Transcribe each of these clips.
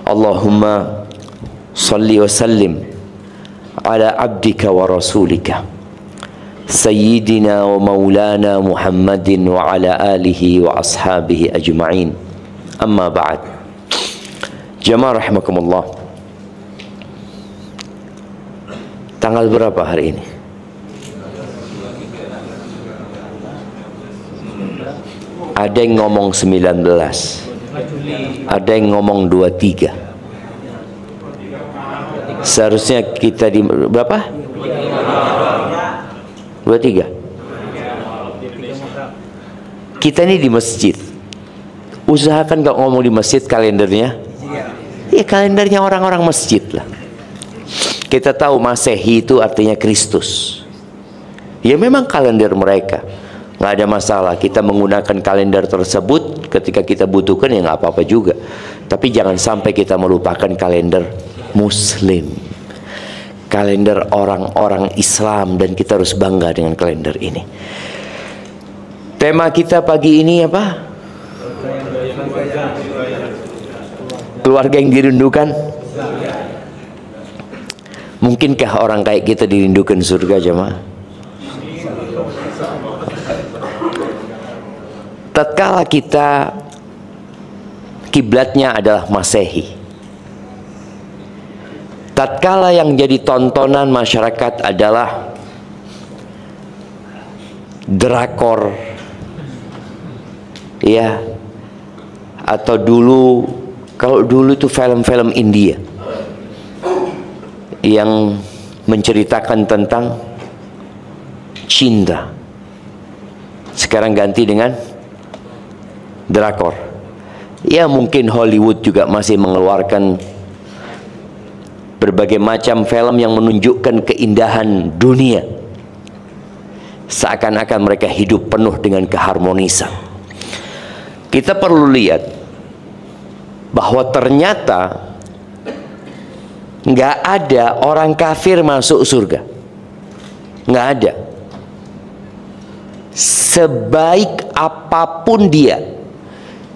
Allahumma salli wa sallim ala abdika wa rasulika Sayyidina wa maulana Muhammadin wa ala alihi wa ashabihi ajma'in. Amma ba'd. Jamaah rahimakumullah. Tanggal berapa hari ini? Ada yang ngomong 19, ada yang ngomong 23. Seharusnya kita di berapa? 23. Kita ini di masjid. Usahakan gak ngomong di masjid kalendernya. Ya kalendernya orang-orang masjid lah. Kita tahu Masehi itu artinya Kristus. Ya memang kalender mereka. Nggak ada masalah kita menggunakan kalender tersebut ketika kita butuhkan, ya nggak apa-apa juga. Tapi jangan sampai kita melupakan kalender Muslim, kalender orang-orang Islam, dan kita harus bangga dengan kalender ini. Tema kita pagi ini apa? Keluarga yang dirindukan. Mungkinkah orang kayak kita dirindukan surga, jemaah? Tatkala kita kiblatnya adalah Masehi, tatkala yang jadi tontonan masyarakat adalah drakor, ya, atau dulu, kalau dulu itu film-film India yang menceritakan tentang cinta. Sekarang ganti dengan drakor. Ya mungkin Hollywood juga masih mengeluarkan berbagai macam film yang menunjukkan keindahan dunia, seakan-akan mereka hidup penuh dengan keharmonisan. Kita perlu lihat bahwa ternyata nggak ada orang kafir masuk surga. Nggak ada. Sebaik apapun dia.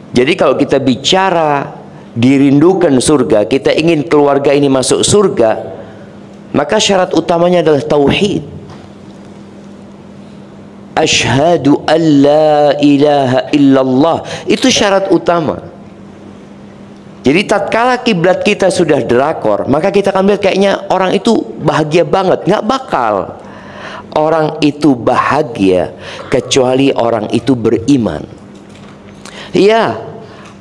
Jadi kalau kita bicara dirindukan surga, kita ingin keluarga ini masuk surga, maka syarat utamanya adalah tauhid. Asyhadu an la ilaha illallah, itu syarat utama. Jadi tatkala kiblat kita sudah drakor, maka kita akan lihat kayaknya orang itu bahagia banget. Nggak bakal orang itu bahagia kecuali orang itu beriman. Ya,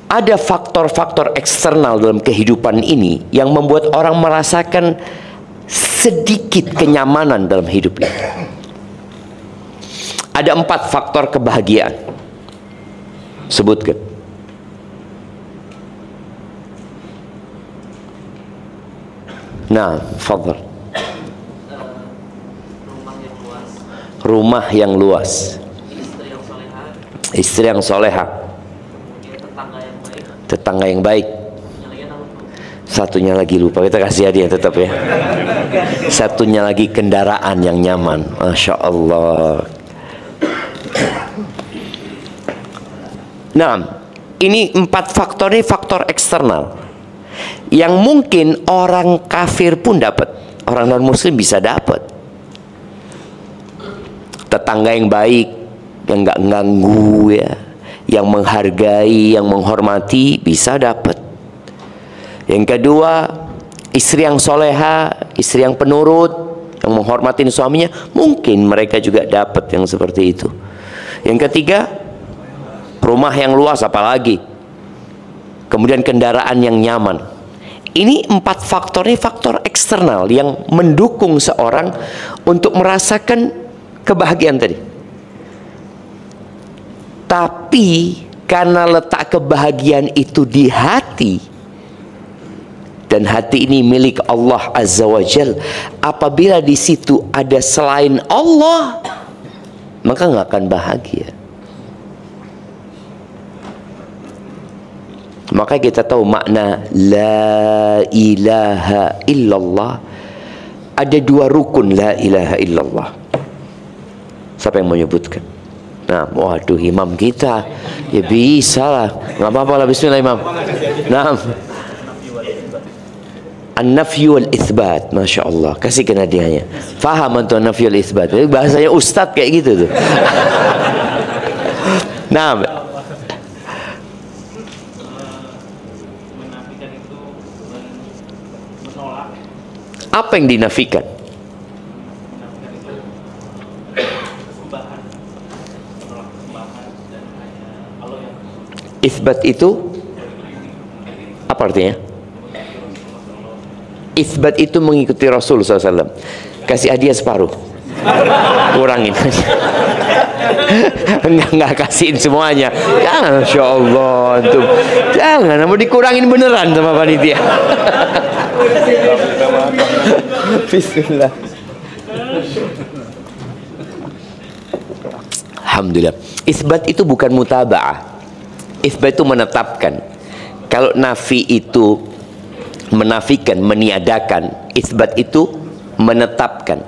ada faktor-faktor eksternal dalam kehidupan ini yang membuat orang merasakan sedikit kenyamanan dalam hidup ini. Ada 4 faktor kebahagiaan. Sebutkan. Nah, fadhal. Rumah yang luas. Istri yang soleha. Tetangga yang baik. Satunya lagi lupa, kita kasih hadiah tetap ya. Satunya lagi kendaraan yang nyaman. Masya Allah. Nah, ini 4 faktor ini faktor eksternal yang mungkin orang kafir pun dapat, orang non muslim bisa dapat. Tetangga yang baik, yang nggak ganggu ya, yang menghargai, yang menghormati, bisa dapat. Yang kedua, istri yang soleha, istri yang penurut, yang menghormati suaminya, mungkin mereka juga dapat yang seperti itu. Yang ketiga, rumah yang luas, apalagi kemudian kendaraan yang nyaman. Ini 4 faktor, ini faktor eksternal yang mendukung seorang untuk merasakan kebahagiaan tadi. Tapi karena letak kebahagiaan itu di hati, dan hati ini milik Allah Azza wa Jal, apabila di situ ada selain Allah, maka nggak akan bahagia. Maka kita tahu makna la ilaha illallah. Ada 2 rukun la ilaha illallah. Siapa yang menyebutkan? Nah, waduh, imam kita ya bisa lah, nggak apa-apa lah. Bismillah imam. Nah, An-nafyu wal itsbat, Masya Allah. Kasihkan hadiahnya. Faham antum an-nafyu wal itsbat? Bahasanya ustadz kayak gitu tuh. Nah, menafikan itu menolak. apa yang dinafikan? Menafikan itu kesembahan, menolak kesembahan dan hanya Allah yang Itsbat itu apa artinya? Itsbat itu mengikuti Rasul SAW. Kasih hadiah separuh, kurangin. Enggak kasihin semuanya. Jangan, Masya Allah antum. Jangan, mau dikurangin beneran sama panitia. Bismillah. Alhamdulillah. Itsbat itu bukan mutaba'ah. Itsbat itu menetapkan. Kalau nafi itu menafikan, meniadakan, itsbat itu menetapkan.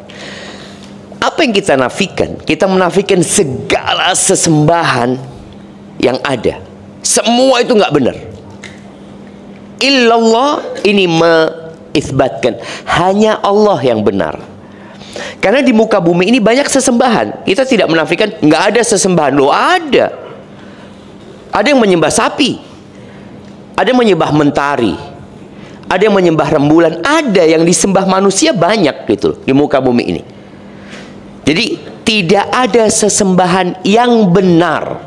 Apa yang kita nafikan? Kita menafikan segala sesembahan yang ada. Semua itu nggak benar. Illallah, ini mengisbatkan hanya Allah yang benar. Karena di muka bumi ini banyak sesembahan. Kita tidak menafikan nggak ada sesembahan. Loh, ada. Ada yang menyembah sapi, ada yang menyembah mentari, ada yang menyembah rembulan, ada yang disembah manusia, banyak gitu di muka bumi ini. Jadi tidak ada sesembahan yang benar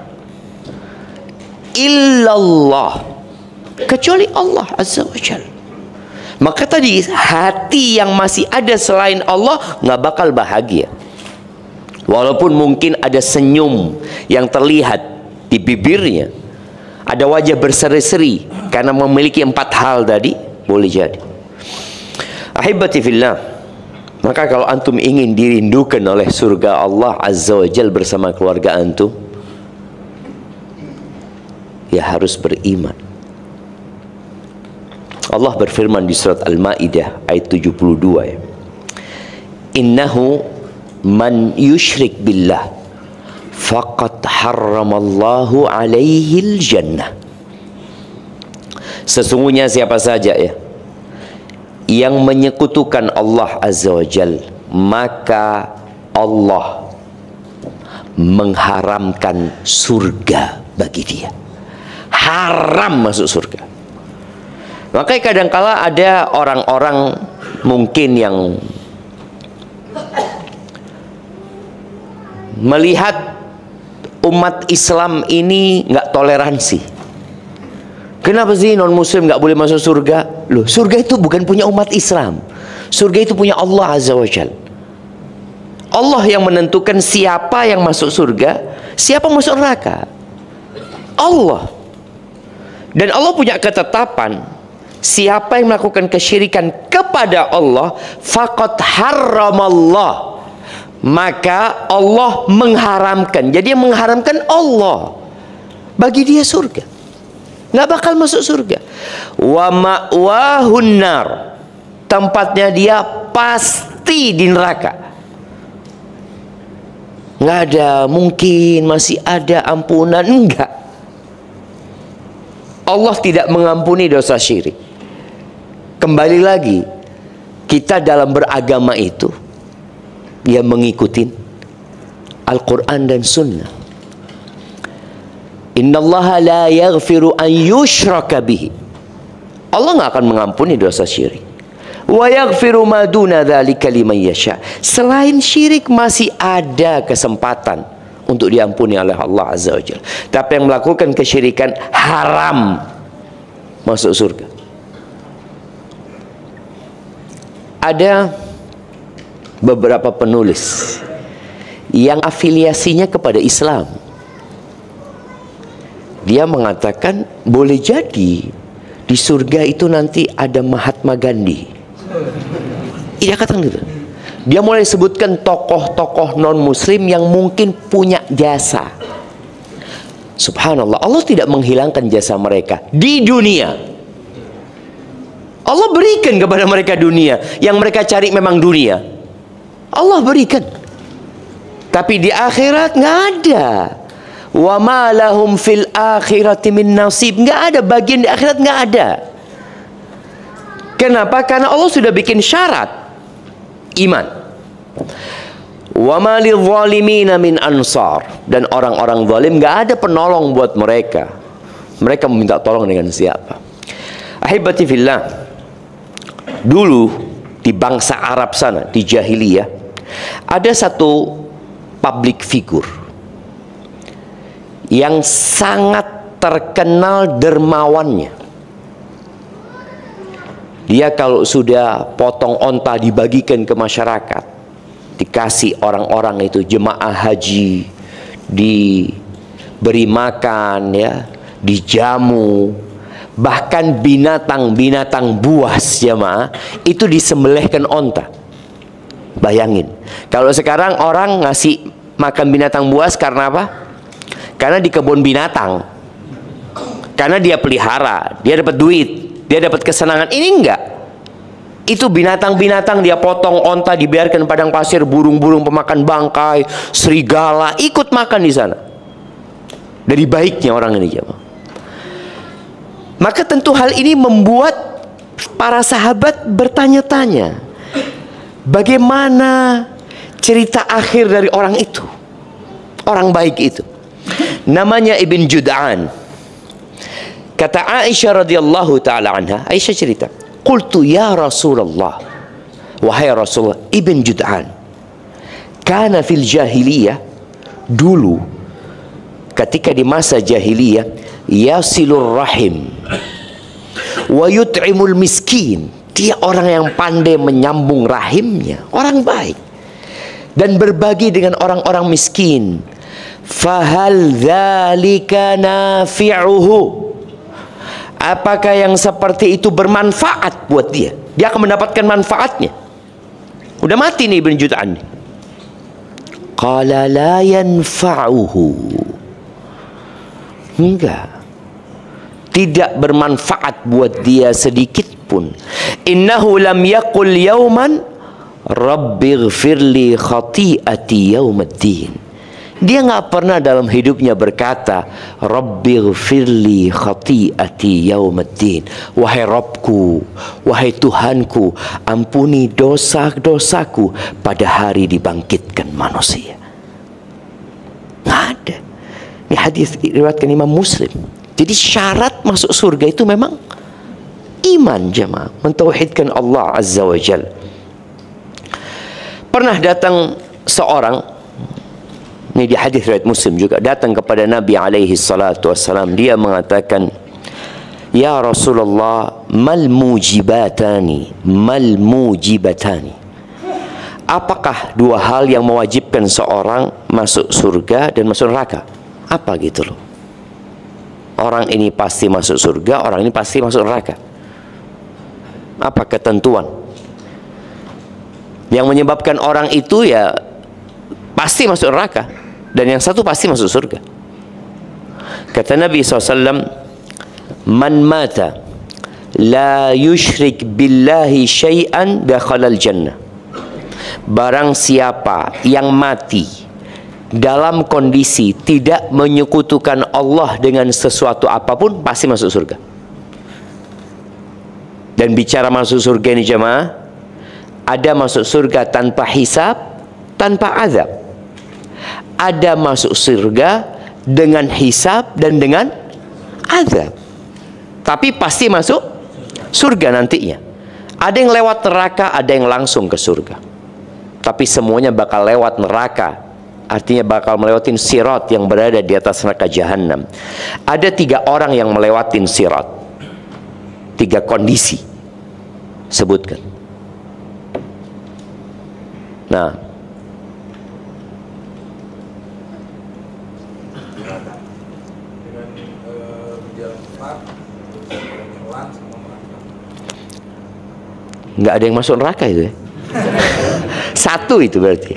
illallah, kecuali Allah Azza wa Jalla. Maka tadi hati yang masih ada selain Allah nggak bakal bahagia. Walaupun mungkin ada senyum yang terlihat di bibirnya, ada wajah berseri-seri karena memiliki 4 hal tadi, boleh jadi. Ahibati fillah, maka kalau antum ingin dirindukan oleh surga Allah Azza wa Jalla bersama keluarga antum, ya harus beriman. Allah berfirman di surat Al-Maidah ayat 72 ya. Innahu man yushrik billah faqad harramallahu alaihil jannah. Sesungguhnya siapa saja ya yang menyekutukan Allah Azza wa Jal, maka Allah mengharamkan surga bagi dia. Haram masuk surga. Makanya kadangkala ada orang-orang mungkin yang melihat umat Islam ini nggak toleransi. Kenapa sih non muslim nggak boleh masuk surga? Loh, surga itu bukan punya umat Islam. Surga itu punya Allah Azza wa Jalla. Allah yang menentukan siapa yang masuk surga, siapa masuk neraka. Allah. Dan Allah punya ketetapan, siapa yang melakukan kesyirikan kepada Allah, faqad harramallah, maka Allah mengharamkan. Jadi yang mengharamkan Allah, bagi dia surga, nggak bakal masuk surga. Wa ma'wahun nar, tempatnya dia pasti di neraka. Nggak ada mungkin masih ada ampunan, enggak. Allah tidak mengampuni dosa syirik. Kembali lagi, kita dalam beragama itu dia mengikuti Al-Quran dan Sunnah. Innallaha la yaghfiru an yushraka bihi. Allah nggak akan mengampuni dosa syirik. Wa yaghfiru ma duna dzalika liman yasha. Selain syirik masih ada kesempatan untuk diampuni oleh Allah Azza wa Jalla. Tapi yang melakukan kesyirikan haram masuk surga. Ada beberapa penulis yang afiliasinya kepada Islam. Dia mengatakan boleh jadi di surga itu nanti ada Mahatma Gandhi. Dia katakan gitu. Dia mulai sebutkan tokoh-tokoh non-muslim yang mungkin punya jasa. Subhanallah, Allah tidak menghilangkan jasa mereka di dunia. Allah berikan kepada mereka dunia. Yang mereka cari memang dunia, Allah berikan. Tapi di akhirat nggak ada. Wa ma lahum fil akhirati min nasib. Nggak ada bagian di akhirat, nggak ada. Kenapa? Karena Allah sudah bikin syarat iman. Wa ma lidh-dhalimina min ansar. Dan orang-orang zalim nggak ada penolong buat mereka. Mereka meminta tolong dengan siapa? Ahibati fillah, dulu di bangsa Arab sana, di jahiliyah, ada satu public figure yang sangat terkenal dermawannya. Dia kalau sudah potong onta dibagikan ke masyarakat, dikasih orang-orang itu jemaah haji, diberi makan, ya, dijamu. Bahkan binatang-binatang buas jemaah itu disembelihkan onta. Bayangin, kalau sekarang orang ngasih makan binatang buas karena apa? Karena di kebun binatang, karena dia pelihara, dia dapat duit, dia dapat kesenangan. Ini enggak. Itu binatang-binatang dia potong onta, dibiarkan padang pasir, burung-burung pemakan bangkai, serigala ikut makan di sana. Dari baiknya orang ini jemaah. Maka tentu hal ini membuat para sahabat bertanya-tanya, bagaimana cerita akhir dari orang itu, orang baik itu. Namanya Ibn Jud'an. Kata Aisyah radhiyallahu ta'ala anha, Aisyah cerita, qultu ya Rasulullah, wahai Rasulullah, Ibn Jud'an kana fil jahiliyah, dulu ketika di masa jahiliyah, yasilur rahim wa yut'imul miskin. Dia orang yang pandai menyambung rahimnya, orang baik, dan berbagi dengan orang-orang miskin. Fahal dzalika nafi'uhu, apakah yang seperti itu bermanfaat buat dia? Dia akan mendapatkan manfaatnya. Udah mati nih Ibn Jud'an. Qala la yanfa'uhu, enggak, tidak bermanfaat buat dia sedikit pun. Innahu lam yaqul yauman rabbighfirli khati'ati yaumiddin. Dia nggak pernah dalam hidupnya berkata rabbighfirli khati'ati yaumiddin, wahai Rabbku, wahai Tuhanku, ampuni dosa-dosaku pada hari dibangkitkan manusia. Nggak ada. Ini hadis diriwayatkan Imam Muslim. Jadi syarat masuk surga itu memang iman jemaah, mentauhidkan Allah Azza wa Jalla. Pernah datang seorang, ini di hadis riwayat Muslim juga, datang kepada Nabi alaihi salatu wassalam. Dia mengatakan, ya Rasulullah, mal mujibatani, apakah dua hal yang mewajibkan seorang masuk surga dan masuk neraka? Apa gitu loh. Orang ini pasti masuk surga, orang ini pasti masuk neraka. Apa ketentuan yang menyebabkan orang itu ya pasti masuk neraka, dan yang satu pasti masuk surga? Kata Nabi SAW, man mata la yushrik billahi syai'an dakhalal jannah. Barang siapa yang mati dalam kondisi tidak menyekutukan Allah dengan sesuatu apapun, pasti masuk surga. Dan bicara masuk surga ini jemaah, ada masuk surga tanpa hisab, tanpa azab. Ada masuk surga dengan hisab dan dengan azab. Tapi pasti masuk surga nantinya. Ada yang lewat neraka, ada yang langsung ke surga. Tapi semuanya bakal lewat neraka. Artinya bakal melewatin sirat yang berada di atas neraka jahanam. Ada 3 orang yang melewatin sirat. 3 kondisi. Sebutkan. Nah, nggak ada yang masuk neraka itu ya. Satu itu berarti.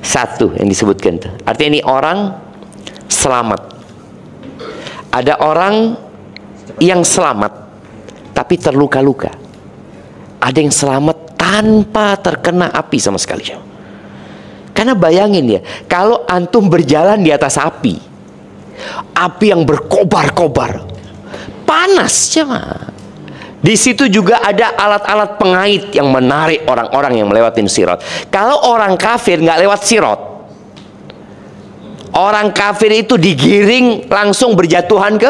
Satu yang disebutkan itu. Artinya ini orang selamat. Ada orang yang selamat tapi terluka-luka. Ada yang selamat tanpa terkena api sama sekali. Karena bayangin ya, kalau antum berjalan di atas api yang berkobar-kobar, panas cuma. Di situ juga ada alat-alat pengait yang menarik orang-orang yang melewati sirat. Kalau orang kafir nggak lewat sirat, orang kafir itu digiring langsung berjatuhan ke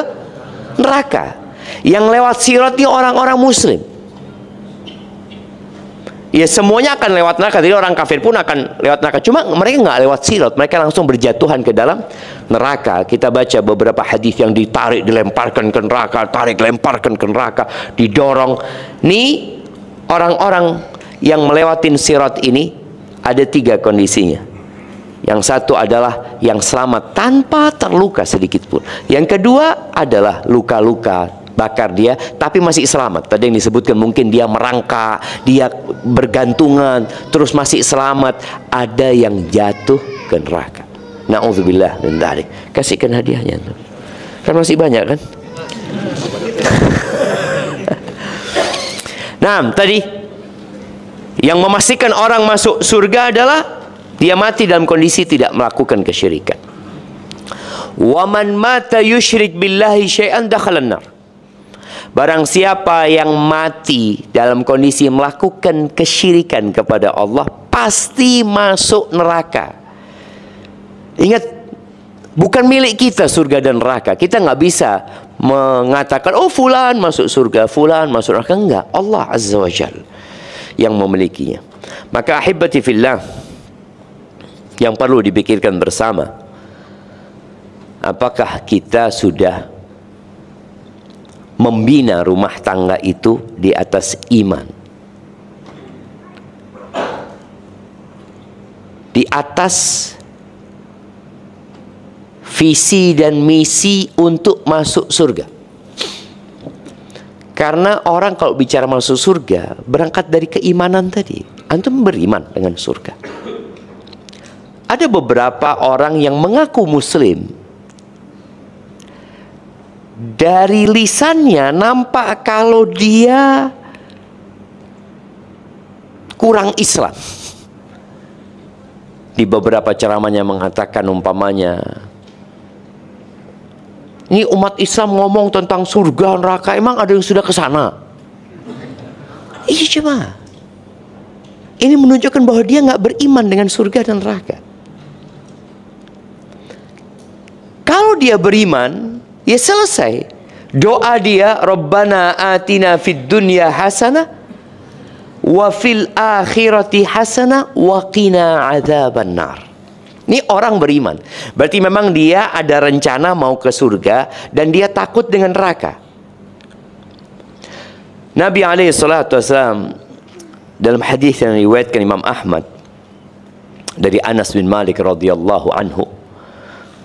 neraka. Yang lewat sirat itu orang-orang muslim. Ya semuanya akan lewat neraka. Jadi orang kafir pun akan lewat neraka. Cuma mereka nggak lewat sirat, mereka langsung berjatuhan ke dalam neraka. Kita baca beberapa hadis yang ditarik, dilemparkan ke neraka, tarik, lemparkan ke neraka, didorong. Nih orang-orang yang melewatin sirat ini ada 3 kondisinya. Yang satu adalah yang selamat tanpa terluka sedikit pun. Yang kedua adalah luka-luka bakar dia tapi masih selamat. Tadi yang disebutkan mungkin dia merangkak, dia bergantungan terus masih selamat. Ada yang jatuh ke neraka. Na'udzubillah min dzalik. Kasihkan hadiahnya. Kan masih banyak kan? Nah, tadi yang memastikan orang masuk surga adalah dia mati dalam kondisi tidak melakukan kesyirikan. Wa man mata yusyrik billahi syai'an dakhalan nar. Barang siapa yang mati dalam kondisi melakukan kesyirikan kepada Allah, pasti masuk neraka. Ingat, bukan milik kita surga dan neraka. Kita nggak bisa mengatakan, oh fulan masuk surga, fulan masuk neraka. Enggak, Allah Azza wa Jalla yang memilikinya. Maka ahibati fillah, yang perlu dipikirkan bersama, apakah kita sudah membina rumah tangga itu di atas iman, di atas visi dan misi untuk masuk surga. Karena orang kalau bicara masuk surga berangkat dari keimanan tadi. Antum beriman dengan surga. Ada beberapa orang yang mengaku muslim, dari lisannya nampak kalau dia kurang Islam. Di beberapa ceramahnya mengatakan umpamanya, ini umat Islam ngomong tentang surga neraka, emang ada yang sudah ke sana? Iya, cuma ini menunjukkan bahwa dia nggak beriman dengan surga dan neraka. Kalau dia beriman, ya selesai. Doa dia, Rabbana atina fid dunya hasanah wa fil akhirati hasanah wa qina adzaban nar. Ini orang beriman. Berarti memang dia ada rencana mau ke surga dan dia takut dengan neraka. Nabi alaihi salatu wasallam dalam hadis yang diriwayatkan Imam Ahmad dari Anas bin Malik radhiyallahu anhu,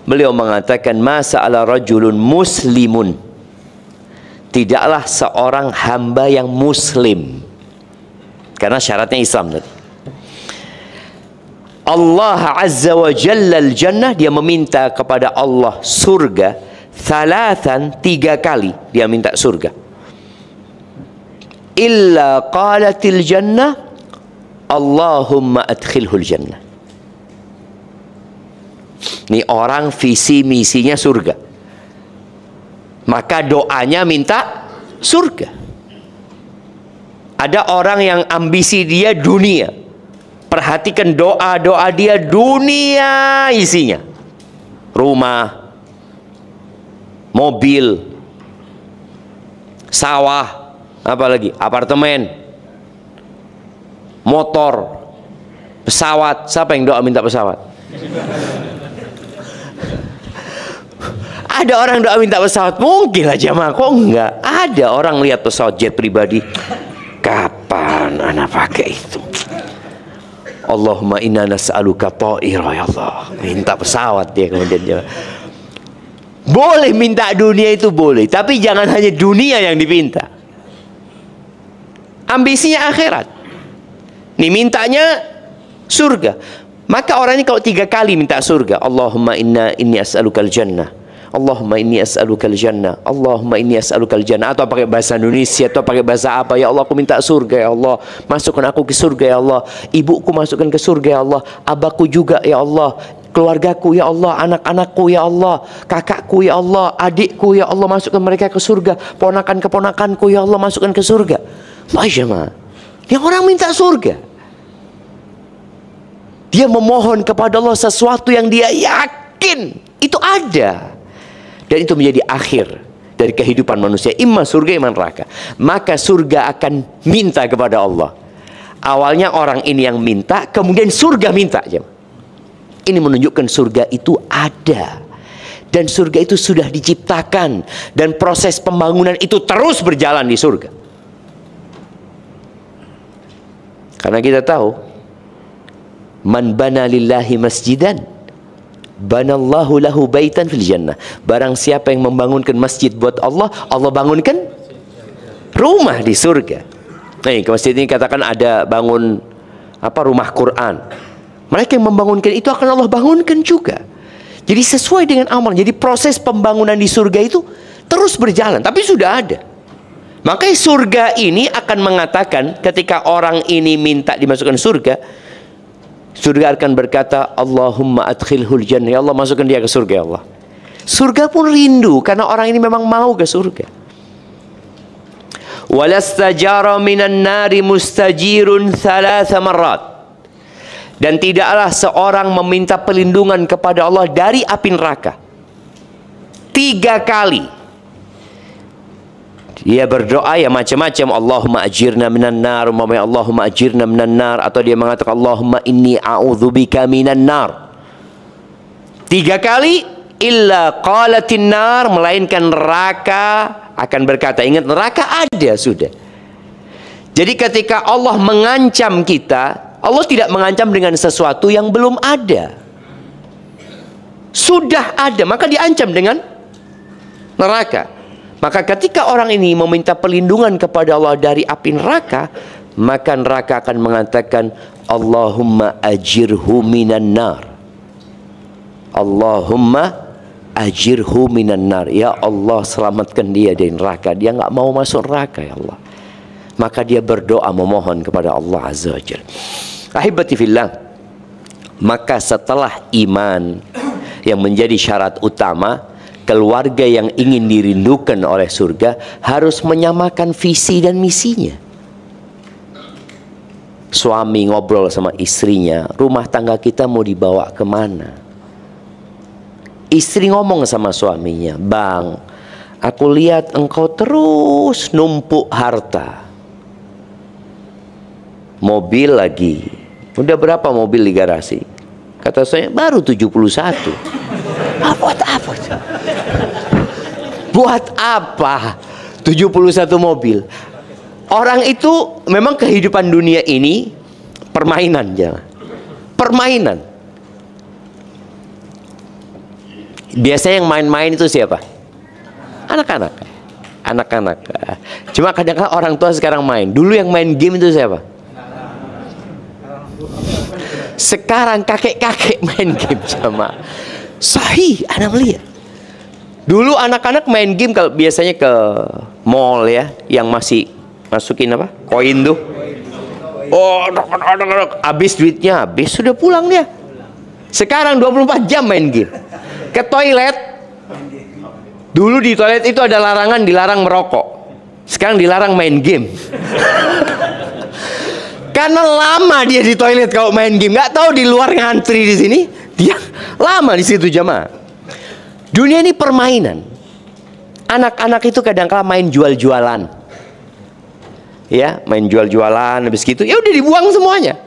beliau mengatakan, masa'ala rajulun muslimun, tidaklah seorang hamba yang muslim, karena syaratnya Islam tadi, Allah azza wa jalla al-jannah, dia meminta kepada Allah surga, 3 kali dia minta surga, illa qalatil jannah Allahumma adkhilhul jannah. Ini orang visi misinya surga, maka doanya minta surga. Ada orang yang ambisi dia dunia, perhatikan doa-doa dia dunia isinya, rumah, mobil, sawah, apalagi apartemen, motor, pesawat. Siapa yang doa minta pesawat? Ada orang doa minta pesawat, mungkin lah jamaah, kok enggak? Ada orang lihat pesawat jet pribadi, kapan anak pakai itu? Allahumma inna nas'aluka ta'ira ya Allah. Minta pesawat dia kemudian jawab. Boleh minta dunia itu boleh, tapi jangan hanya dunia yang dipinta. Ambisinya akhirat. Nih mintanya surga. Maka orang ini kalau 3 kali minta surga, Allahumma inni as'alukal jannah, Allahumma inni as'alukal jannah, Allahumma inni as'alukal jannah, atau pakai bahasa Indonesia atau pakai bahasa apa, ya Allah aku minta surga ya Allah, masukkan aku ke surga ya Allah, ibuku masukkan ke surga ya Allah, abahku juga ya Allah, keluargaku ya Allah, anak-anakku ya Allah, kakakku ya Allah, adikku ya Allah, masukkan mereka ke surga, ponakan-keponakanku ya Allah, masukkan ke surga. Masya Allah, yang orang minta surga, dia memohon kepada Allah sesuatu yang dia yakin itu ada, dan itu menjadi akhir dari kehidupan manusia, imma surga imma neraka. Maka surga akan minta kepada Allah. Awalnya orang ini yang minta, kemudian surga minta. Ini menunjukkan surga itu ada, dan surga itu sudah diciptakan, dan proses pembangunan itu terus berjalan di surga. Karena kita tahu, man bana lillahi masjidan banallahu lahu baitan fil jannah. Barang siapa yang membangunkan masjid buat Allah, Allah bangunkan rumah di surga. Nih, ke masjid ini katakan ada bangun rumah Quran. Mereka yang membangunkan itu akan Allah bangunkan juga. Jadi sesuai dengan amal. Jadi proses pembangunan di surga itu terus berjalan, tapi sudah ada. Makanya surga ini akan mengatakan ketika orang ini minta dimasukkan surga, surga akan berkata, Allahumma adkhilhul jannah, ya Allah masukkan dia ke surga ya Allah. Surga pun rindu karena orang ini memang mau ke surga. Walastajara minan nari mustajirun thalatha marrat. Dan tidaklah seorang meminta perlindungan kepada Allah dari api neraka 3 kali. Dia berdoa ya macam-macam, Allahumma ajirna minan nar, Allahumma ajirna minan nar, atau dia mengatakan Allahumma inni a'udzubika minan nar. 3 kali, illa qalatin nar, melainkan neraka akan berkata. Ingat, neraka ada sudah. Jadi ketika Allah mengancam kita, Allah tidak mengancam dengan sesuatu yang belum ada. Sudah ada, maka diancam dengan neraka. Maka ketika orang ini meminta perlindungan kepada Allah dari api neraka, maka neraka akan mengatakan, Allahumma ajirhu minan nar. Allahumma ajirhu minan nar. Ya Allah, selamatkan dia dari neraka. Dia nggak mau masuk neraka ya Allah. Maka dia berdoa memohon kepada Allah Azza wa Jalla. Ahibati fillah, maka setelah iman yang menjadi syarat utama, keluarga yang ingin dirindukan oleh surga harus menyamakan visi dan misinya. Suami ngobrol sama istrinya, rumah tangga kita mau dibawa kemana? Istri ngomong sama suaminya, Bang, aku lihat engkau terus numpuk harta. Mobil lagi. Udah berapa mobil di garasi? Kata saya, baru 71. Buat apa? Buat apa 71 mobil? Orang itu memang kehidupan dunia ini permainan, jangan. Permainan. Biasanya yang main-main itu siapa? Anak-anak. Anak-anak. Cuma kadang-kadang orang tua sekarang main. Dulu yang main game itu siapa? Sekarang kakek-kakek main game sama. Sahih, anak melihat. Dulu anak-anak main game kalau biasanya ke mall ya, yang masih masukin apa? Koin tuh. Oh, habis duitnya, habis sudah pulang dia. Sekarang 24 jam main game. Ke toilet. Dulu di toilet itu ada larangan, dilarang merokok. Sekarang dilarang main game. Karena lama dia di toilet kalau main game, nggak tahu di luar ngantri di sini, dia lama di situ jamaah. Dunia ini permainan. Anak-anak itu kadang-kala main jual-jualan, ya, main jual-jualan, habis gitu, ya udah dibuang semuanya.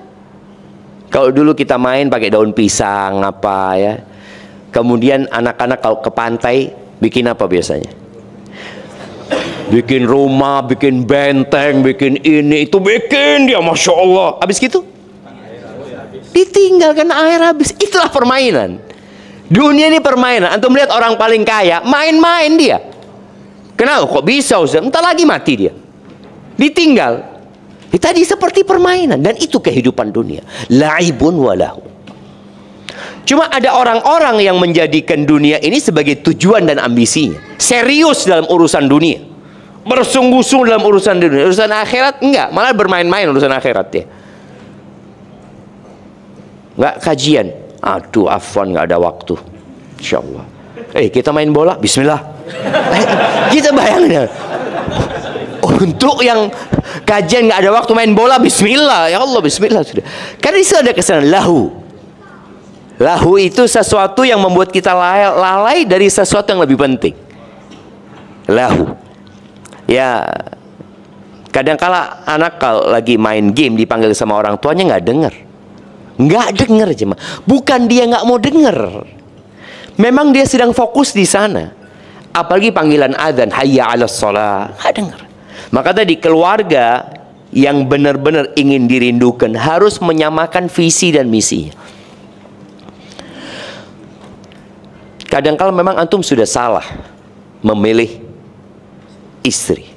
Kalau dulu kita main pakai daun pisang apa ya, kemudian anak-anak kalau ke pantai bikin apa biasanya? Bikin rumah, bikin benteng, bikin ini, itu bikin dia, Masya Allah. Habis gitu ditinggalkan, air habis. Itulah permainan. Dunia ini permainan. Antum melihat orang paling kaya, main-main dia. Kenapa? Kok bisa Ustaz? Entar lagi mati dia. Ditinggal. Tadi seperti permainan. Dan itu kehidupan dunia. La'ibun walahu. Cuma ada orang-orang yang menjadikan dunia ini sebagai tujuan dan ambisinya. Serius dalam urusan dunia. Bersungguh-sungguh dalam urusan dunia. Urusan akhirat enggak, malah bermain-main urusan akhirat ya. Enggak kajian. Aduh, afwan nggak ada waktu. Insya Allah. Kita main bola, bismillah. Kita bayangin ya. Untuk yang kajian nggak ada waktu main bola, bismillah. Ya Allah, bismillah sudah. Karena itu ada kesan lahu. Lahu itu sesuatu yang membuat kita lalai dari sesuatu yang lebih penting. Lahu. Ya, kadangkala anak kalau lagi main game dipanggil sama orang tuanya nggak dengar. Nggak dengar aja, bukan dia nggak mau dengar. Memang dia sedang fokus di sana. Apalagi panggilan adzan, hayya 'alas shalah, nggak dengar. Maka tadi keluarga yang benar-benar ingin dirindukan harus menyamakan visi dan misinya. Kadangkala memang antum sudah salah memilih istri,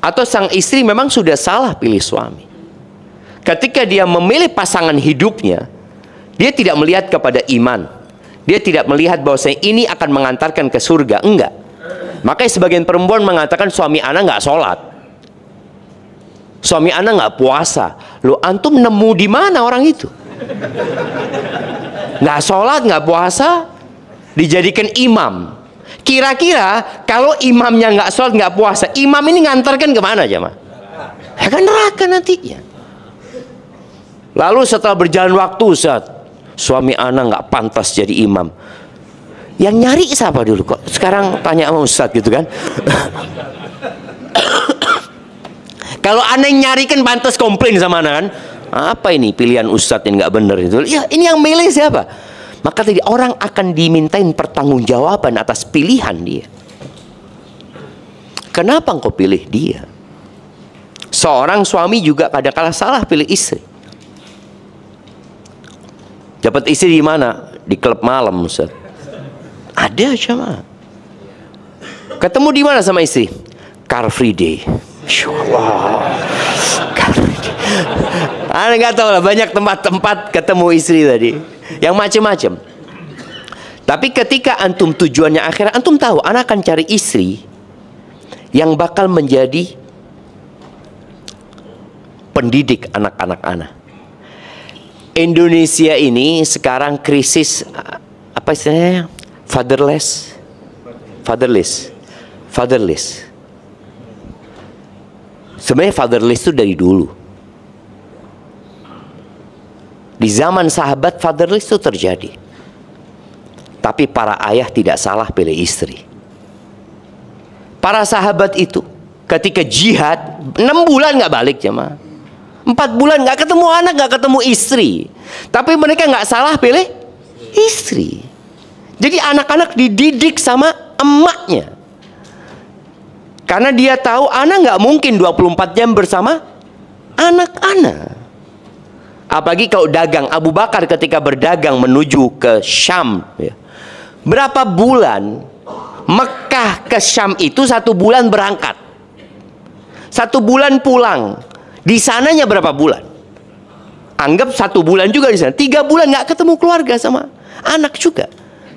atau sang istri memang sudah salah pilih suami. Ketika dia memilih pasangan hidupnya, dia tidak melihat kepada iman, dia tidak melihat bahwasanya ini akan mengantarkan ke surga. Enggak. Makanya sebagian perempuan mengatakan suami ana nggak sholat, suami ana nggak puasa. Loh, antum nemu di mana orang itu? Nggak sholat, nggak puasa, dijadikan imam. Kira-kira kalau imamnya nggak sholat, nggak puasa, imam ini ngantarkan kemana aja, ya kan neraka nantinya. Lalu setelah berjalan waktu, Ustaz, suami ana nggak pantas jadi imam. Yang nyari siapa dulu kok? Sekarang tanya sama Ustaz gitu kan? Kalau ana yang nyari kan pantas komplain sama ana kan? Apa ini pilihan Ustaz yang nggak bener itu? Ya, ini yang milih siapa? Maka tadi orang akan dimintain pertanggungjawaban atas pilihan dia. Kenapa engkau pilih dia? Seorang suami juga kadang-kala salah pilih istri. Dapat istri di mana? Di klub malam, Ustaz. Ada sama. Ketemu di mana sama istri? Car Free Day. Insyaallah. Car Free Day. Anda nggak tahu lah, banyak tempat-tempat ketemu istri tadi, yang macam-macam. Tapi ketika antum tujuannya akhirat, antum tahu, anak akan cari istri yang bakal menjadi pendidik anak-anak anak. Indonesia ini sekarang krisis apa istilahnya? Fatherless. Sebenarnya fatherless itu dari dulu. Di zaman sahabat fatherless itu terjadi. Tapi para ayah tidak salah pilih istri. Para sahabat itu ketika jihad 6 bulan nggak balik jemaah. 4 bulan nggak ketemu anak, nggak ketemu istri. Tapi mereka nggak salah pilih istri. Jadi anak-anak dididik sama emaknya. Karena dia tahu anak nggak mungkin 24 jam bersama anak-anak. Apalagi kalau dagang. Abu Bakar ketika berdagang menuju ke Syam, ya. Berapa bulan Mekah ke Syam itu? 1 bulan berangkat, 1 bulan pulang. Di sananya berapa bulan? Anggap 1 bulan juga di sana. 3 bulan nggak ketemu keluarga sama anak juga.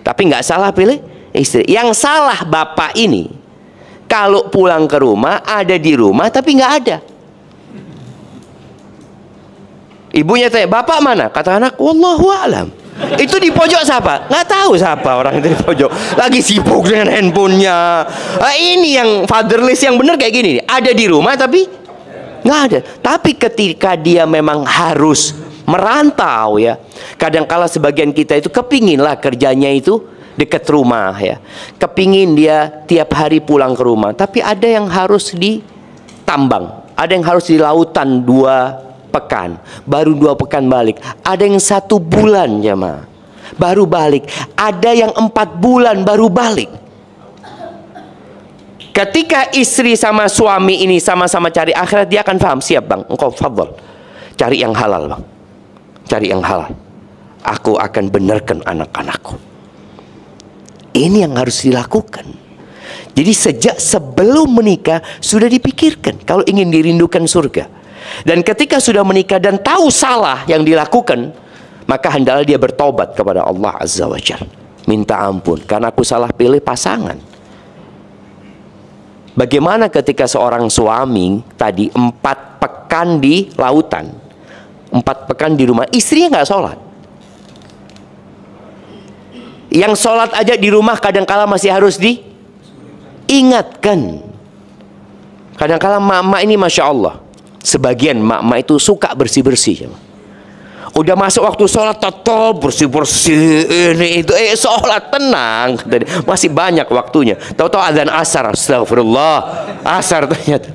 Tapi nggak salah pilih istri. Yang salah bapak ini, kalau pulang ke rumah ada di rumah tapi nggak ada. Ibunya tanya, bapak mana? Kata anak, wallahu a'lam. Itu di pojok siapa? Nggak tahu siapa orang itu di pojok. Lagi sibuk dengan handphonenya. Ini yang fatherless yang bener kayak gini. Ada di rumah tapi nggak ada. Tapi ketika dia memang harus merantau, ya, kadangkala sebagian kita itu kepingin lah kerjanya itu dekat rumah, ya, kepingin dia tiap hari pulang ke rumah. Tapi ada yang harus di tambang, ada yang harus di lautan 2 pekan, baru 2 pekan balik. Ada yang 1 bulan jemaah baru balik, ada yang 4 bulan baru balik. Ketika istri sama suami ini sama-sama cari akhirat, dia akan paham, siap bang, engkau fadhol, cari yang halal bang, cari yang halal, aku akan benarkan anak-anakku. Ini yang harus dilakukan. Jadi sejak sebelum menikah sudah dipikirkan kalau ingin dirindukan surga. Dan ketika sudah menikah dan tahu salah yang dilakukan, maka hendaklah dia bertobat kepada Allah Azza wa Jalla, minta ampun karena aku salah pilih pasangan. Bagaimana ketika seorang suami tadi 4 pekan di lautan, 4 pekan di rumah, istrinya nggak sholat, Yang sholat aja di rumah kadangkala masih harus diingatkan. Kadangkala mak-mak ini Masya Allah, sebagian mak-mak itu suka bersih-bersih. Udah masuk waktu sholat, tetap bersih-bersih ini itu. Sholat tenang, masih banyak waktunya. Tahu-tahu azan asar, astagfirullah, asar ternyata.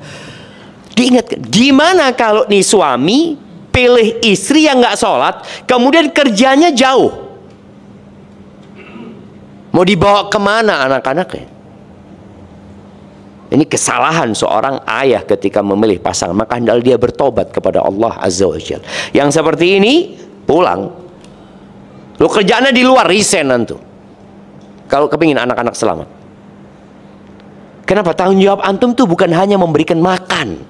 Diingatkan. Gimana kalau nih suami pilih istri yang nggak sholat, kemudian kerjanya jauh? Mau dibawa kemana anak-anaknya? Ini kesalahan seorang ayah ketika memilih pasangan. Maka hendaklah dia bertobat kepada Allah Azza wa Jalla. Yang seperti ini, pulang. Lo kerjaannya di luar, resign antum. Kalau kepingin anak-anak selamat. Kenapa? Tanggung jawab antum tuh bukan hanya memberikan makan,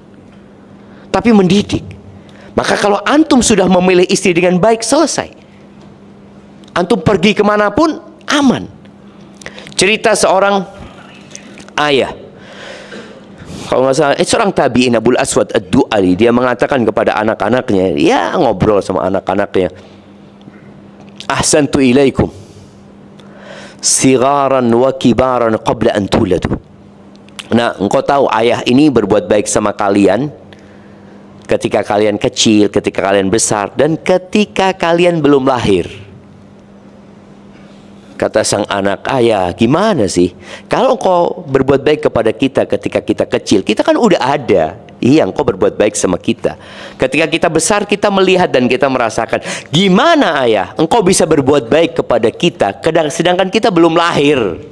tapi mendidik. Maka kalau antum sudah memilih istri dengan baik, selesai. Antum pergi kemanapun, aman. Cerita seorang ayah, kalau nggak salah, seorang tabi'in, Abul Aswad Ad-Du'ali, dia mengatakan kepada anak-anaknya, ya ngobrol sama anak-anaknya, ahsantu ilaikum sigaran wa kibaran qabla an tuladu. Nah, engkau tahu ayah ini berbuat baik sama kalian ketika kalian kecil, ketika kalian besar, dan ketika kalian belum lahir. Kata sang anak, ayah gimana sih? Kalau engkau berbuat baik kepada kita ketika kita kecil, kita kan udah ada. Iya, engkau berbuat baik sama kita. Ketika kita besar, kita melihat dan kita merasakan. Gimana ayah, engkau bisa berbuat baik kepada kita sedangkan kita belum lahir?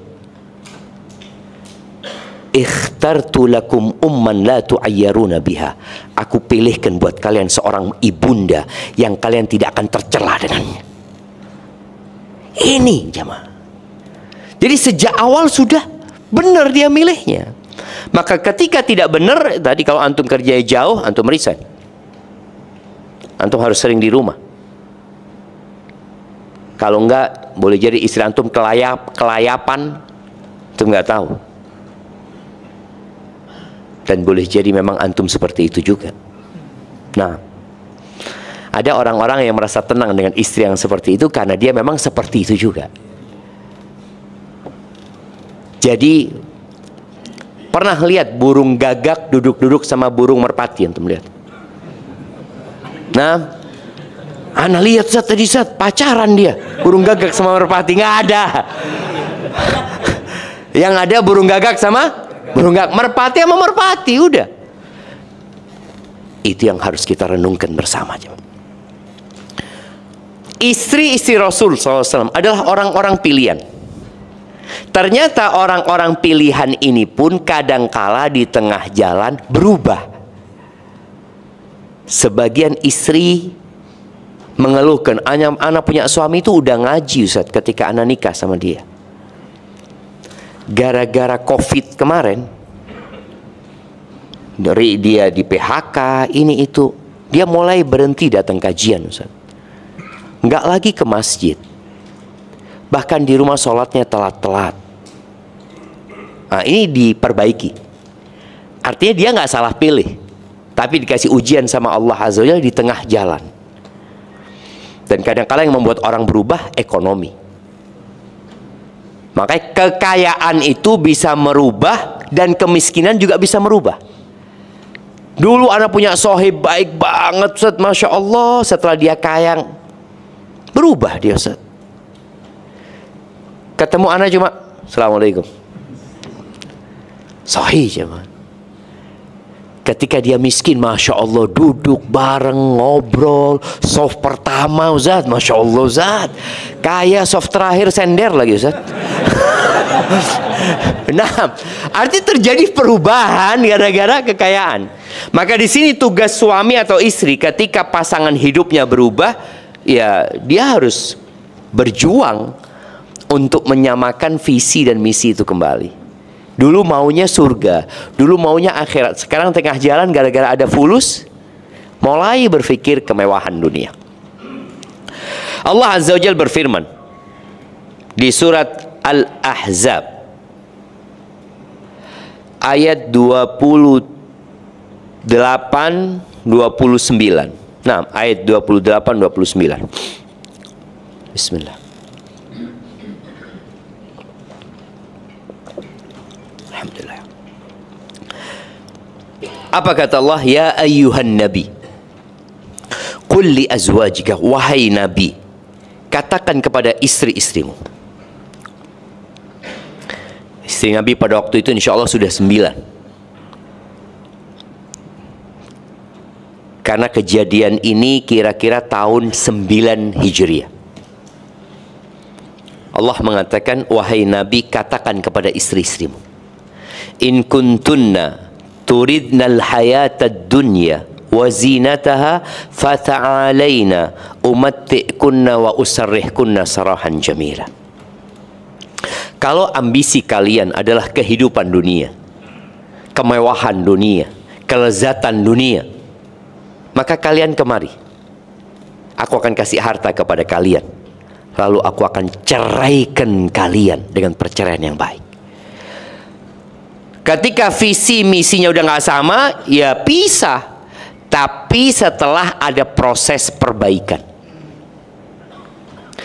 Ikhtartu lakum umman la tu'ayyaruna biha. Aku pilihkan buat kalian seorang ibunda yang kalian tidak akan tercela dengannya. Ini jamaah. Jadi sejak awal sudah benar dia milihnya. Maka ketika tidak benar, tadi kalau antum kerja jauh, antum resign. Antum harus sering di rumah. Kalau enggak, boleh jadi istri antum kelayapan, antum nggak tahu. Dan boleh jadi memang antum seperti itu juga. Nah, ada orang-orang yang merasa tenang dengan istri yang seperti itu karena dia memang seperti itu juga. Jadi pernah lihat burung gagak duduk-duduk sama burung merpati, antum lihat? Nah, ana lihat tadi pacaran dia, burung gagak sama merpati, nggak ada. Yang ada burung gagak sama burung gagak, merpati sama merpati, udah. Itu yang harus kita renungkan bersama. Istri-istri Rasul SAW adalah orang-orang pilihan. Ternyata orang-orang pilihan ini pun kadangkala di tengah jalan berubah. Sebagian istri mengeluhkan, anak punya suami itu udah ngaji Ustaz ketika anak nikah sama dia. Gara-gara COVID kemarin, dari dia di PHK, ini itu, dia mulai berhenti datang kajian Ustaz. Nggak lagi ke masjid. Bahkan di rumah sholatnya telat-telat. Nah, ini diperbaiki. Artinya dia nggak salah pilih, tapi dikasih ujian sama Allah Azza wa Jalla di tengah jalan. Dan kadang-kadang yang membuat orang berubah ekonomi. Makanya kekayaan itu bisa merubah dan kemiskinan juga bisa merubah. Dulu anak punya sohib baik banget Ustaz, Masya Allah. Setelah dia kaya, berubah dia Ustaz. Ketemu anak cuma Assalamualaikum, sahih cuman. Ketika dia miskin, Masya Allah, duduk bareng, ngobrol, soft pertama Ustaz, Masya Allah Ustaz, kaya soft terakhir sender lagi Ustaz. Nah, artinya terjadi perubahan gara-gara kekayaan. Maka di sini tugas suami atau istri ketika pasangan hidupnya berubah, ya dia harus berjuang untuk menyamakan visi dan misi itu kembali. Dulu maunya surga, dulu maunya akhirat. Sekarang tengah jalan gara-gara ada fulus, mulai berpikir kemewahan dunia. Allah Azza wa Jalla berfirman di surat Al-Ahzab ayat 28-29. Nah, ayat 28-29. Bismillah. Apa kata Allah? Ya ayyuhan nabi, qul li azwajika, wahai nabi, katakan kepada istri-istrimu. Istri Nabi pada waktu itu insya Allah sudah 9. Karena kejadian ini kira-kira tahun 9 Hijriah. Allah mengatakan, wahai Nabi, katakan kepada istri-istrimu, in kuntunna turidnal hayatad dunya wa zinataha fata'alaina umatti'kunna wa usarrihkunna sarahan jamila. Kalau ambisi kalian adalah kehidupan dunia, kemewahan dunia, kelezatan dunia, maka kalian kemari. Aku akan kasih harta kepada kalian, lalu aku akan ceraikan kalian dengan perceraian yang baik. Ketika visi misinya udah nggak sama, ya pisah. Tapi setelah ada proses perbaikan.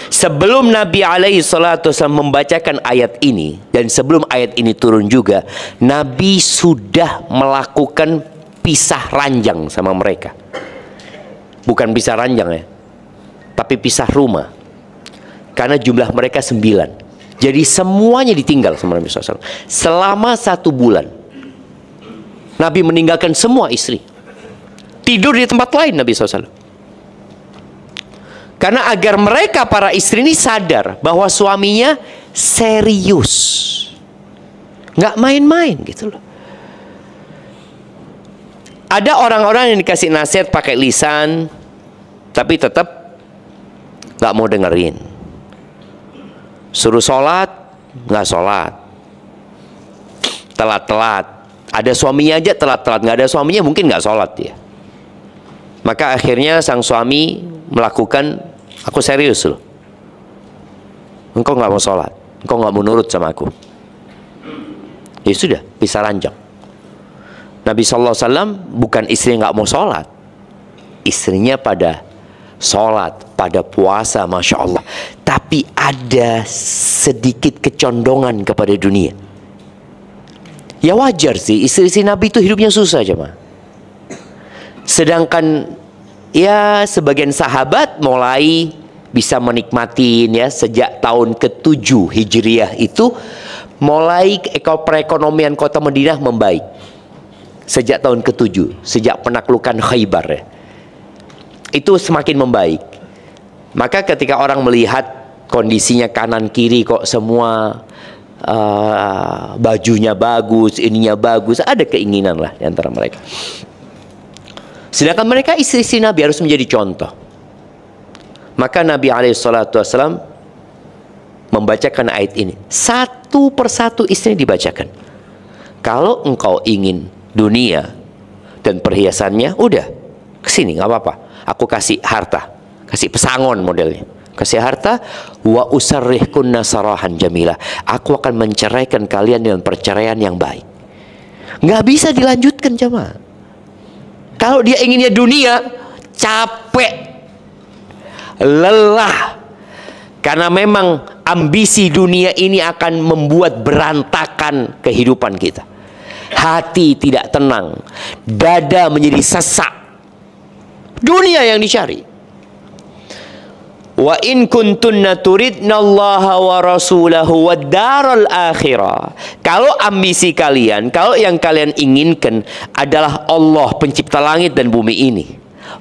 Sebelum Nabi alaihi salatu wasallam membacakan ayat ini, dan sebelum ayat ini turun juga, Nabi sudah melakukan pisah ranjang sama mereka. Bukan pisah ranjang ya, tapi pisah rumah. Karena jumlah mereka 9. Jadi semuanya ditinggal sama Nabi SAW. Selama 1 bulan Nabi meninggalkan semua istri, tidur di tempat lain Nabi SAW. Karena agar mereka para istri ini sadar bahwa suaminya serius, nggak main-main gitu loh. Ada orang-orang yang dikasih nasihat pakai lisan, tapi tetap nggak mau dengerin. Suruh sholat, nggak sholat, telat-telat. Ada suaminya aja telat-telat, nggak ada suaminya mungkin nggak sholat dia. Maka akhirnya sang suami melakukan, aku serius loh, engkau nggak mau sholat, engkau nggak mau nurut sama aku. Ya sudah, pisah ranjang. Nabi SAW bukan istri nggak mau sholat, istrinya pada sholat, pada puasa, Masya Allah. Tapi ada sedikit kecondongan kepada dunia. Ya wajar sih, istri-istri Nabi itu hidupnya susah jemaah. Sedangkan ya sebagian sahabat mulai bisa menikmatin ya sejak tahun ke-7 Hijriah itu, mulai perekonomian kota Madinah membaik. Sejak tahun ke-7, sejak penaklukan Khaybar ya, itu semakin membaik. Maka ketika orang melihat kondisinya kanan kiri kok semua bajunya bagus, ininya bagus, ada keinginan lah di antara mereka. Sedangkan mereka istri-istri Nabi harus menjadi contoh. Maka Nabi SAW membacakan ayat ini. Satu persatu istri dibacakan. Kalau engkau ingin dunia dan perhiasannya, udah kesini nggak apa-apa. Aku kasih harta, kasih pesangon modelnya. Kasih harta, wa usarrihkunna sarahan jamila. Aku akan menceraikan kalian dengan perceraian yang baik. Nggak bisa dilanjutkan jemaah. Kalau dia inginnya dunia, capek, lelah. Karena memang ambisi dunia ini akan membuat berantakan kehidupan kita. Hati tidak tenang, dada menjadi sesak. Dunia yang dicari. Wa in kuntunna turidnallaha wa rasulahu wad daral akhirah. Kalau ambisi kalian, kalau yang kalian inginkan adalah Allah pencipta langit dan bumi ini,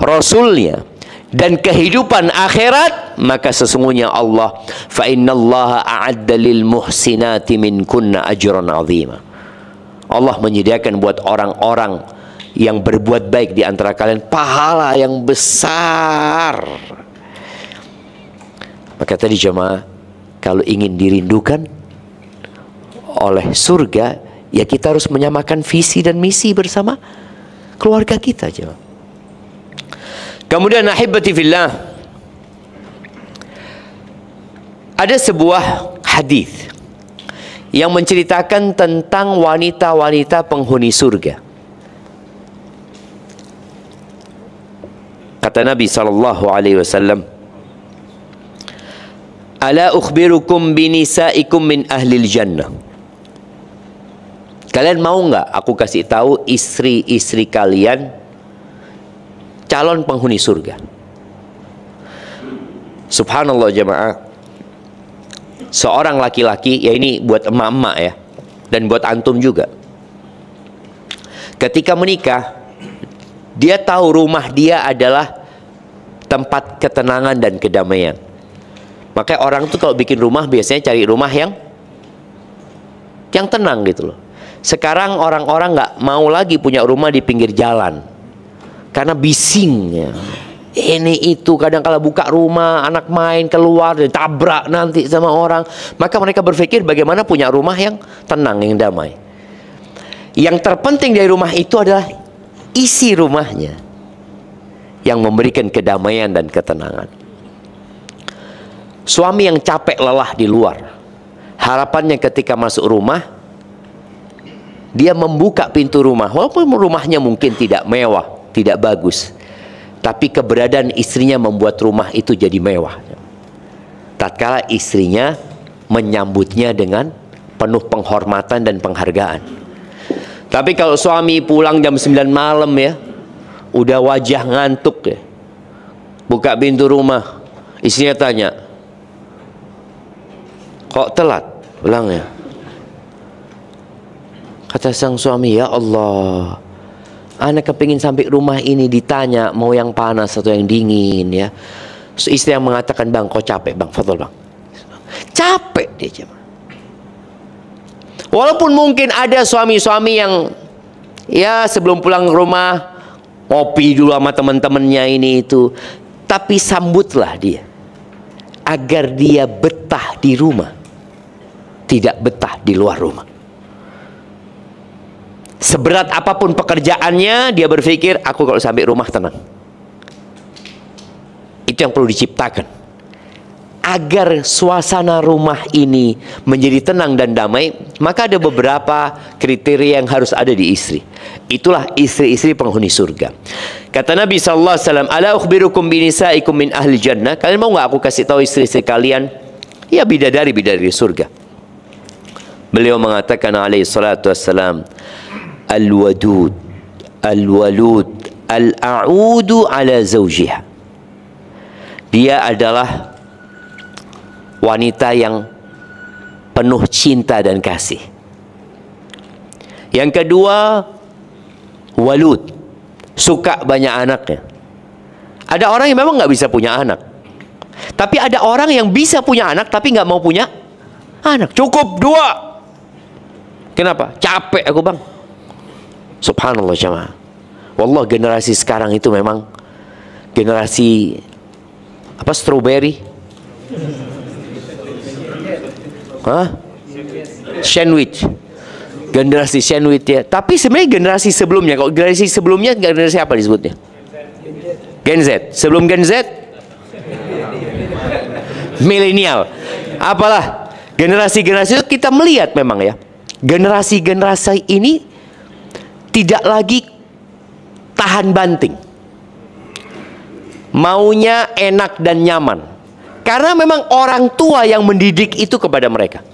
Rasulnya, dan kehidupan akhirat, maka sesungguhnya Allah, fa innallaha a'adda lil muhsinati minkunna ajran 'azima. Allah menyediakan buat orang-orang yang berbuat baik di antara kalian pahala yang besar. Maka tadi jemaah, kalau ingin dirindukan oleh surga, ya kita harus menyamakan visi dan misi bersama keluarga kita jemaah. Kemudian ahibati fillah, ada sebuah hadis yang menceritakan tentang wanita-wanita penghuni surga. Kata Nabi SAW, ala ukhbirukum binisaikum min ahlil jannah. Kalian mau nggak aku kasih tahu istri-istri kalian calon penghuni surga? Subhanallah jemaah. Seorang laki-laki, ya ini buat emak-emak ya, dan buat antum juga. Ketika menikah, dia tahu rumah dia adalah tempat ketenangan dan kedamaian. Makanya orang tuh kalau bikin rumah biasanya cari rumah yang tenang gitu loh. Sekarang orang-orang nggak mau lagi punya rumah di pinggir jalan karena bisingnya. Ini itu kadang kala buka rumah, anak main keluar, ditabrak nanti sama orang. Maka mereka berpikir bagaimana punya rumah yang tenang, yang damai. Yang terpenting dari rumah itu adalah isi rumahnya yang memberikan kedamaian dan ketenangan. Suami yang capek lelah di luar, harapannya ketika masuk rumah, dia membuka pintu rumah. Walaupun rumahnya mungkin tidak mewah, tidak bagus, tapi keberadaan istrinya membuat rumah itu jadi mewah. Tatkala istrinya menyambutnya dengan penuh penghormatan dan penghargaan. Tapi kalau suami pulang jam 9 malam ya, udah wajah ngantuk ya, buka pintu rumah, istrinya tanya, kok telat pulangnya? Kata sang suami, ya Allah, anak kepingin sampai rumah ini ditanya mau yang panas atau yang dingin ya. So, istri yang mengatakan, bang kok capek bang, fadol bang. Capek dia cuma. Walaupun mungkin ada suami-suami yang ya sebelum pulang ke rumah ngopi dulu sama teman-temannya ini itu, tapi sambutlah dia agar dia betah di rumah, tidak betah di luar rumah. Seberat apapun pekerjaannya, dia berpikir aku kalau sampai rumah tenang. Itu yang perlu diciptakan agar suasana rumah ini menjadi tenang dan damai. Maka ada beberapa kriteria yang harus ada di istri. Itulah istri-istri penghuni surga. Kata Nabi SAW, ala ukhbirukum binisaikum min ahli jannah. Kalian mau nggak aku kasih tahu istri-istri kalian ya bidadari surga? Beliau mengatakan alaihi salatu wassalam, al-wadud al-walud al-a'udu ala zawjiha. Dia adalah wanita yang penuh cinta dan kasih. Yang kedua, walud, suka banyak anaknya. Ada orang yang memang nggak bisa punya anak, tapi ada orang yang bisa punya anak tapi nggak mau punya anak. Cukup 2. Kenapa? Capek aku bang. Subhanallah jemaah. Wallah generasi sekarang itu memang generasi apa, strawberry? Hah? Sandwich. Generasi sandwich ya. Tapi sebenarnya generasi sebelumnya, kalau generasi sebelumnya generasi apa disebutnya? Gen Z. Sebelum Gen Z? Milenial. Apalah? Generasi-generasi itu kita melihat memang ya. Generasi-generasi ini tidak lagi tahan banting. Maunya enak dan nyaman. Karena memang orang tua yang mendidik itu kepada mereka.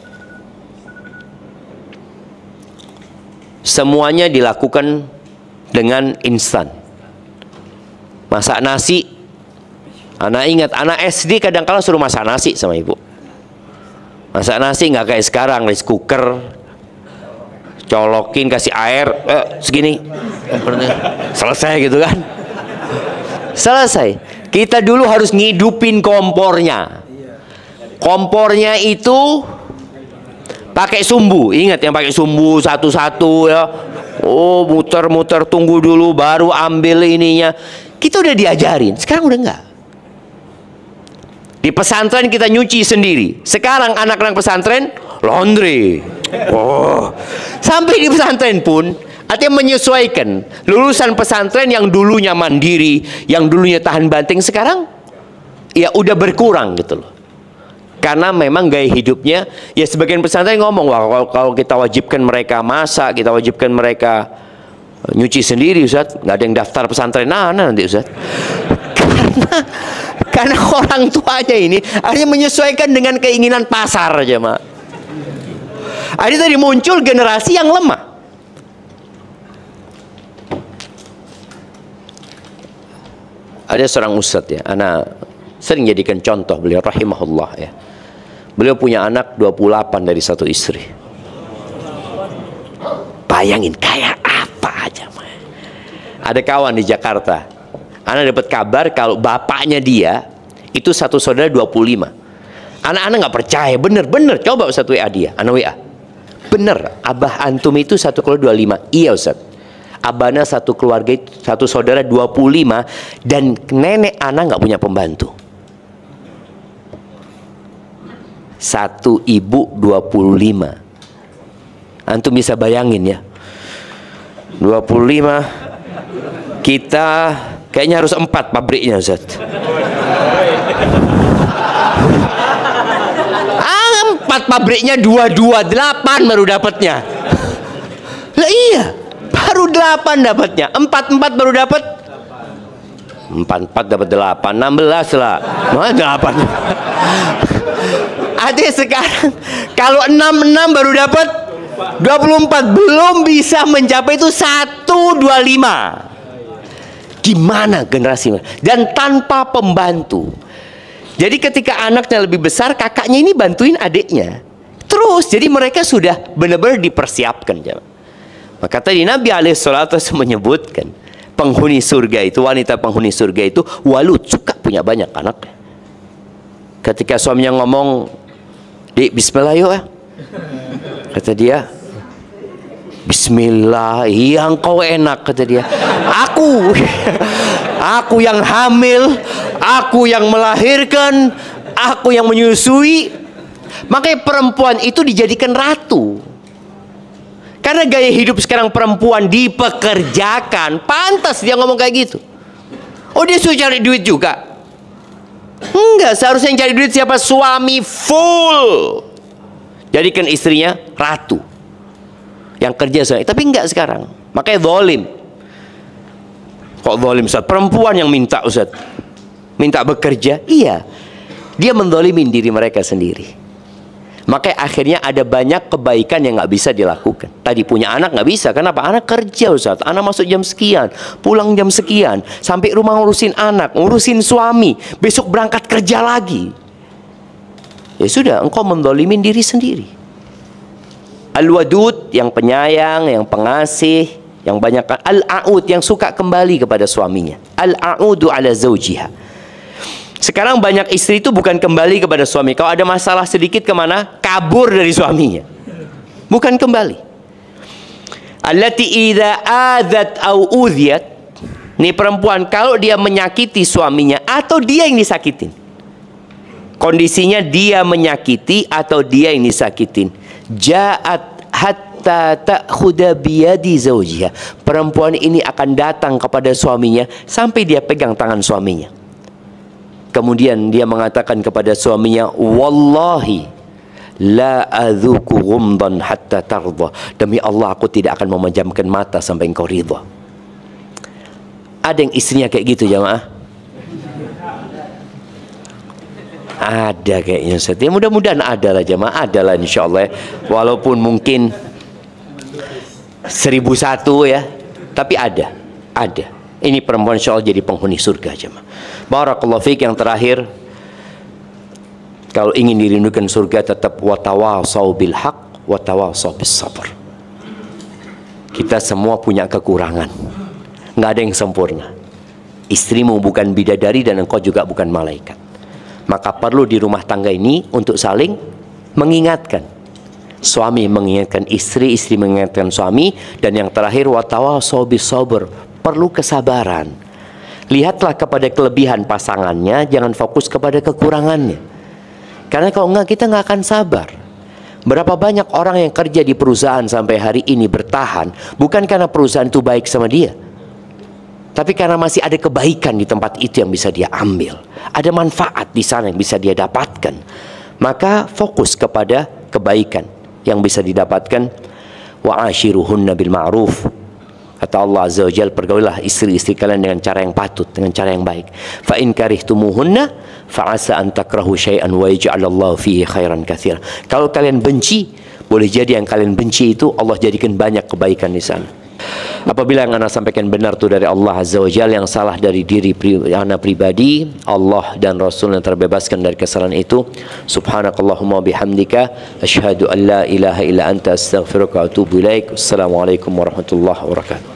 Semuanya dilakukan dengan instan. Masak nasi. Anak ingat, anak SD kadang-kala suruh masak nasi sama ibu. Masak nasi nggak kayak sekarang, rice cooker, colokin kasih air segini, selesai gitu kan. Selesai. Kita dulu harus ngidupin kompornya. Kompornya itu pakai sumbu. Ingat yang pakai sumbu satu-satu ya. Oh, muter-muter, tunggu dulu baru ambil ininya. Kita udah diajarin. Sekarang udah enggak. Di pesantren kita nyuci sendiri. Sekarang anak-anak pesantren laundry. Oh, sampai di pesantren pun artinya menyesuaikan. Lulusan pesantren yang dulunya mandiri, yang dulunya tahan banting, sekarang ya udah berkurang gitu loh. Karena memang gaya hidupnya, ya sebagian pesantren ngomong, wah kalau kita wajibkan mereka masak, kita wajibkan mereka nyuci sendiri Ustaz, nggak ada yang daftar pesantren nanti Ustaz. Karena orang tuanya ini akhirnya menyesuaikan dengan keinginan pasar aja mak. Akhirnya tadi muncul generasi yang lemah. Ada seorang ustadz ya, anak sering jadikan contoh beliau rahimahullah ya. Beliau punya anak 28 dari satu istri. Bayangin kayak apa aja. Ada kawan di Jakarta, anak dapat kabar kalau bapaknya dia itu satu saudara 25. Anak-anak nggak percaya, bener, coba Ustaz WA dia, anak WA. Bener, abah antum itu satu keluarga 25. Iya Ustaz, abahnya satu keluarga, satu saudara 25, dan nenek anak nggak punya pembantu. Satu ibu 25. Antum bisa bayangin ya, 25, kita kayaknya harus 4 pabriknya Ustaz. 4 pabriknya 228 baru dapatnya. Lah iya, baru 8 dapatnya. 4 baru dapat 4 dapat 8, 16 lah. Mana 8? Artinya sekarang kalau 6 baru dapat 24, belum bisa mencapai itu 125. Gimana generasi? Dan tanpa pembantu. Jadi ketika anaknya lebih besar, kakaknya ini bantuin adiknya. Terus, jadi mereka sudah benar-benar dipersiapkan. Maka tadi Nabi alaihissalatu menyebutkan, penghuni surga itu, wanita penghuni surga itu walud, suka punya banyak anak. Ketika suaminya ngomong, "Dik, bismillah yuk ya." Kata dia, "Bismillah, yang kau enak," kata dia. Aku yang hamil, aku yang melahirkan, aku yang menyusui. Makanya perempuan itu dijadikan ratu. Karena gaya hidup sekarang perempuan dipekerjakan, pantas dia ngomong kayak gitu. Oh, dia suruh cari duit juga? Enggak, seharusnya yang cari duit siapa? Suami full. Jadikan istrinya ratu. Yang kerja suami. Tapi enggak sekarang. Makanya zalim. Kok zalim Ustaz? Perempuan yang minta Ustaz. Minta bekerja. Iya. Dia menzalimin diri mereka sendiri. Makanya akhirnya ada banyak kebaikan yang nggak bisa dilakukan. Tadi punya anak nggak bisa. Kenapa? Anak kerja Ustaz. Anak masuk jam sekian, pulang jam sekian, sampai rumah ngurusin anak, ngurusin suami, besok berangkat kerja lagi. Ya sudah, engkau menzalimin diri sendiri. Al-Wadud, yang penyayang, yang pengasih, yang banyak. Al-A'ud, yang suka kembali kepada suaminya. Al-A'udu ala zawjiha. Sekarang banyak istri itu bukan kembali kepada suami. Kalau ada masalah sedikit kemana? Kabur dari suaminya. Bukan kembali. Allati idza adzat au udhiyat. Ini perempuan kalau dia menyakiti suaminya atau dia yang disakitin. Kondisinya dia menyakiti atau dia yang disakitin. Ja'at hatta ta'khudha biyadi zawjiha. Perempuan ini akan datang kepada suaminya sampai dia pegang tangan suaminya. Kemudian dia mengatakan kepada suaminya, "Wallahi la adzuku ghumdan hatta tardha." Demi Allah, aku tidak akan memejamkan mata sampai engkau ridha. Ada yang istrinya kayak gitu jamaah? Ada kayaknya Ustaz. Ya, mudah-mudahan ada lah jamaah, ada lah insyaallah. Walaupun mungkin 1001 ya, tapi ada. Ini perempuan insyaallah jadi penghuni surga jemaah. Barakallahu fiik. Yang terakhir, kalau ingin dirindukan surga tetap watawasau bil haq watawasau bis sabr. Kita semua punya kekurangan. Nggak ada yang sempurna. Istrimu bukan bidadari dan engkau juga bukan malaikat. Maka perlu di rumah tangga ini untuk saling mengingatkan. Suami mengingatkan istri, istri mengingatkan suami, dan yang terakhir watawasau bis sabr. Perlu kesabaran. Lihatlah kepada kelebihan pasangannya, jangan fokus kepada kekurangannya. Karena kalau enggak, kita nggak akan sabar. Berapa banyak orang yang kerja di perusahaan sampai hari ini bertahan, bukan karena perusahaan itu baik sama dia, tapi karena masih ada kebaikan di tempat itu yang bisa dia ambil. Ada manfaat di sana yang bisa dia dapatkan. Maka fokus kepada kebaikan yang bisa didapatkan. Wa ashiruhunna bil ma'ruf. Kata Allah Azza wa Jalla, pergaulilah istri-istri kalian dengan cara yang patut, dengan cara yang baik. Fa in karihtumuhunna fa asa an takrahu syai'an wa yaj'alallahu fihi khairan katsira. Kalau kalian benci, boleh jadi yang kalian benci itu Allah jadikan banyak kebaikan di sana. Apabila yang ana sampaikan benar itu dari Allah Azza wa Jalla, yang salah dari diri ana pribadi, Allah dan Rasul yang terbebaskan dari kesalahan itu. Subhanakallahumma bihamdika asyhadu an la ilaha illa anta astaghfiruka wa atubu ilaik. Assalamualaikum warahmatullahi wabarakatuh.